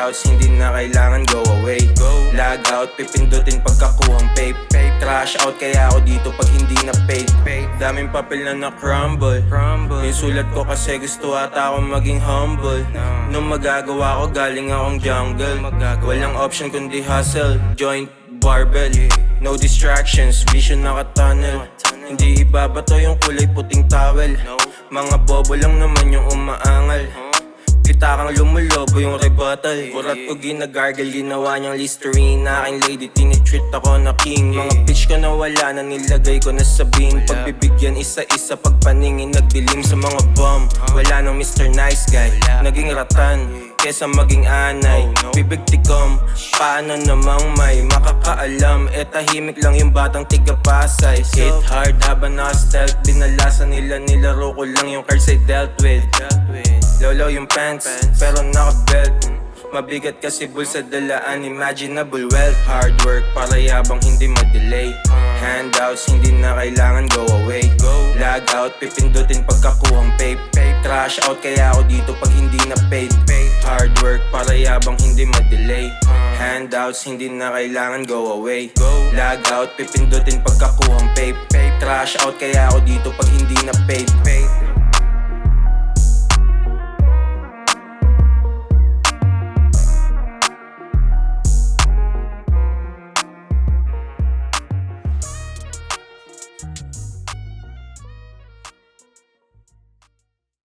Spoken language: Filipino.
Handouts, hindi na kailangan go away. Log out, pipindutin pagkakuhang pape. Trash out kaya ako dito pag hindi na paid. Daming papel na na-crumble. Yung sulat ko kasi gusto ata akong maging humble. Nung magagawa ko galing akong jungle. Walang option kundi hustle, joint, barbell. No distractions, vision nakatunnel. Hindi ibabato yung kulay puting towel. Mga bobo lang naman yung umaangal. Kita kang lumulobo yung rebuttal. Kurat ko ginagargle, ginawa niyang Listerine. Aking lady, tinitreat ako na king. Mga bitch ko na wala na nilagay ko na sa bin. Pagbibigyan isa-isa, pagpaningin nagdilim sa mga bomb. Wala nang Mr. Nice Guy, naging ratan kesa maging anay. Bibig tikom, paano namang may makakaalam? Tahimik lang yung batang tiga-Pasay. Hit hard habang naka-stealth, binalasan nila, nilaro ko lang yung cards I dealt with. Lolo yung pants, pero naka-belt. Mabigat kasi bulsa dala, unimaginable wealth. Hard work para yabang hindi mag-delay. Handouts, hindi na kailangan go away. Log out, pipindutin pagkakuhang pape. Trash out kaya ako dito pag hindi na paid. Hard work para yabang hindi mag-delay. Handouts, hindi na kailangan go away. Log out, pipindutin pagkakuhang pape. Trash out kaya ako dito pag hindi na paid.